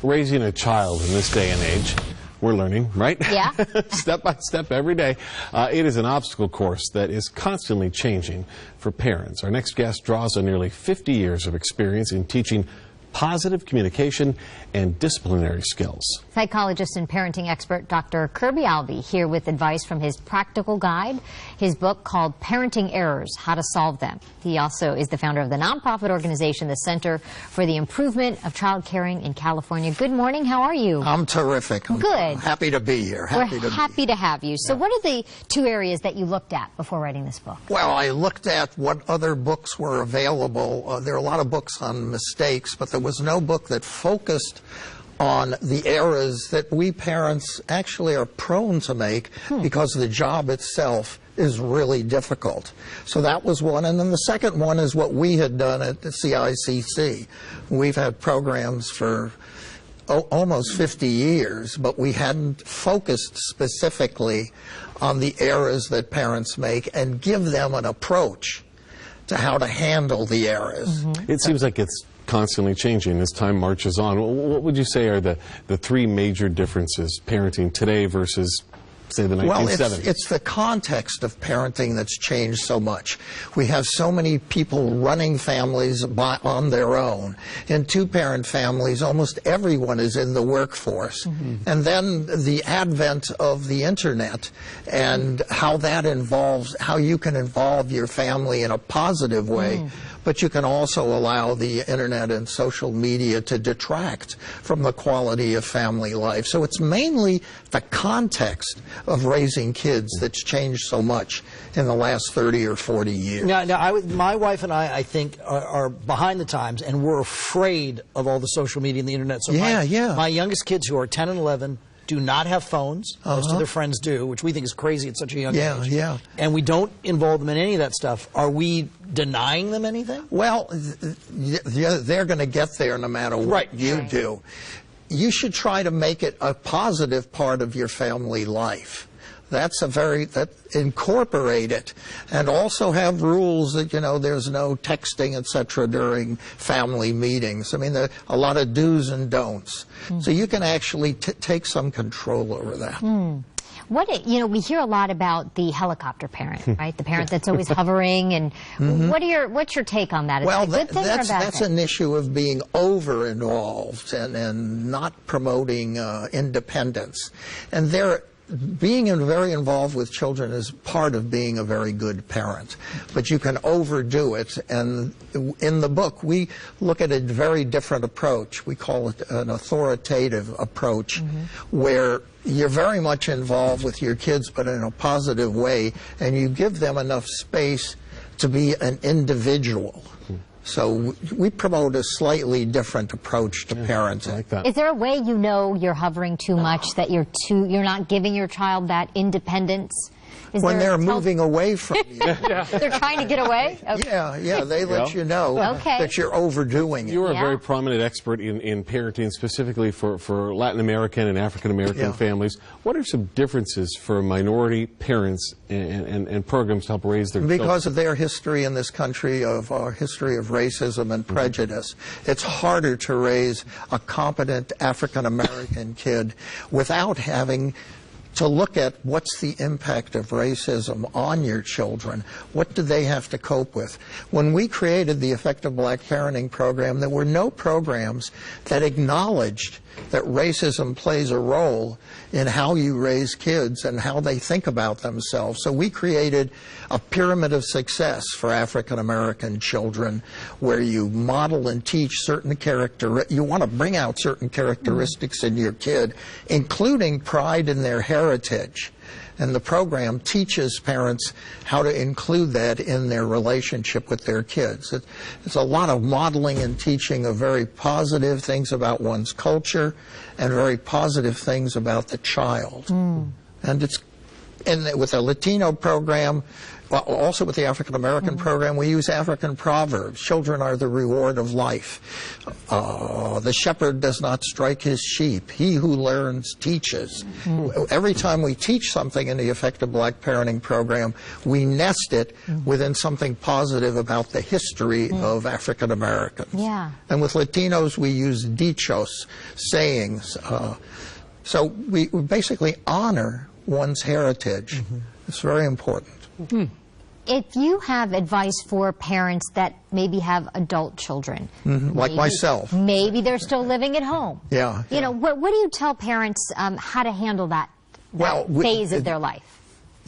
Raising a child in this day and age, we're learning, right? Yeah. Step by step every day. It is an obstacle course that is constantly changing for parents. Our next guest draws on nearly 50 years of experience in teaching positive communication and disciplinary skills. Psychologist and parenting expert Dr. Kerby Alvy here with advice from his practical guide, his book called Parenting Errors, How to Solve Them. He also is the founder of the nonprofit organization, the Center for the Improvement of Child Caring in California. Good morning. How are you? I'm terrific. I'm good. Happy to be here. We're happy to have you. So what are the two areas that you looked at before writing this book? Well, I looked at what other books were available. There are a lot of books on mistakes, but there was no book that focused on the errors that we parents actually are prone to make because the job itself is really difficult. So that was one. And then the second one is what we had done at the CICC. We've had programs for almost 50 years, but we hadn't focused specifically on the errors that parents make and give them an approach to how to handle the errors. It seems like it's constantly changing as time marches on. What would you say are the three major differences parenting today versus, say, the 1970s? Well, it's the context of parenting that's changed so much. We have so many people running families on their own. In two-parent families, almost everyone is in the workforce. And then the advent of the internet and how that involves, how you can involve your family in a positive way, but you can also allow the internet and social media to detract from the quality of family life. So it's mainly the context of raising kids that's changed so much in the last 30 or 40 years. My wife and I think, are behind the times, and we're afraid of all the social media and the internet. So my youngest kids, who are 10 and 11, do not have phones. Most of their friends do, which we think is crazy at such a young age. And we don't involve them in any of that stuff. Are we denying them anything? Well, they're going to get there no matter what you do. You should try to make it a positive part of your family life. Incorporate it, and also have rules that, there's no texting, etc. during family meetings. I mean, there are a lot of do's and don'ts. So you can actually take some control over that. We hear a lot about the helicopter parent, right? The parent that's always hovering, and what's your take on that? Is that a good thing or a bad that's thing? an issue of being over-involved and not promoting independence. And being very involved with children is part of being a very good parent, but you can overdo it. And in the book, we look at a very different approach. We call it an authoritative approach, where you're very much involved with your kids, but in a positive way, and you give them enough space to be an individual. So we promote a slightly different approach to parenting. I like that. Is there a way you're hovering too much, that you're not giving your child that independence? When they're moving away from you. They're trying to get away? Okay. They let you know that you're overdoing it. You are a very prominent expert in parenting, specifically for Latin American and African American families. What are some differences for minority parents and programs to help raise their children? Because of their history in this country, of our history of racism and prejudice, it's harder to raise a competent African American kid without having to look at what's the impact of racism on your children. What do they have to cope with? When we created the Effective Black Parenting Program, there were no programs that acknowledged that racism plays a role in how you raise kids and how they think about themselves. So we created a pyramid of success for African American children, where you model and teach certain you want to bring out certain characteristics in your kid, including pride in their heritage. And the program teaches parents how to include that in their relationship with their kids. It's a lot of modeling and teaching of very positive things about one's culture and very positive things about the child. And with a Latino program, Also with the African American program, we use African proverbs. Children are the reward of life. The shepherd does not strike his sheep. He who learns teaches. Every time we teach something in the Effective Black Parenting program, we nest it within something positive about the history of African Americans. Yeah. And with Latinos, we use dichos, sayings. So we basically honor one's heritage. It's very important. If you have advice for parents that maybe have adult children, like myself, maybe they're still living at home. Yeah. You know, what do you tell parents how to handle that phase of their life?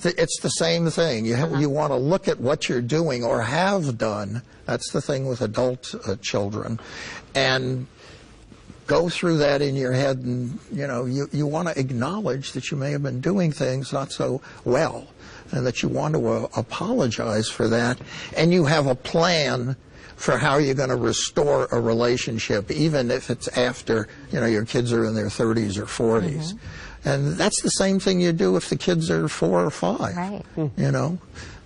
It's the same thing. You want to look at what you're doing or have done. That's the thing with adult children, and go through that in your head. And you want to acknowledge that you may have been doing things not so well, and that you want to apologize for that, and you have a plan for how you're going to restore a relationship, even if it's after your kids are in their 30s or 40s. And that's the same thing you do if the kids are 4 or 5. Right.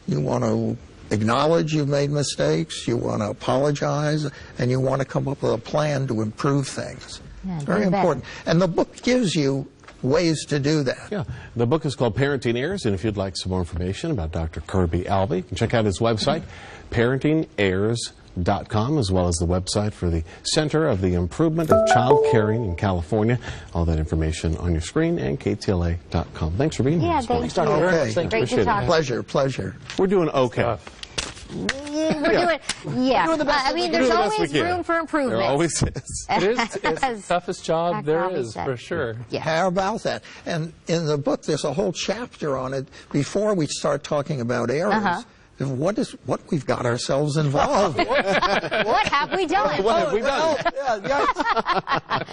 You want to acknowledge you've made mistakes, you want to apologize, and you want to come up with a plan to improve things. Yeah, very important. And the book gives you ways to do that. Yeah. The book is called Parenting Heirs, and if you'd like some more information about Dr. Kerby Alvy, you can check out his website, parentingheirs.com, as well as the website for the Center of the Improvement of Child Caring in California. All that information on your screen, and KTLA.com. Thanks for being here. Yeah, thanks. Okay. Great to talk. Pleasure. We're doing okay. We're doing the best. I mean, there's always room for improvement. There always is. It's the toughest job there is, for sure. Yeah. How about that? And in the book, there's a whole chapter on it before we start talking about errors. What we've got ourselves involved in. What have we done? What have we done?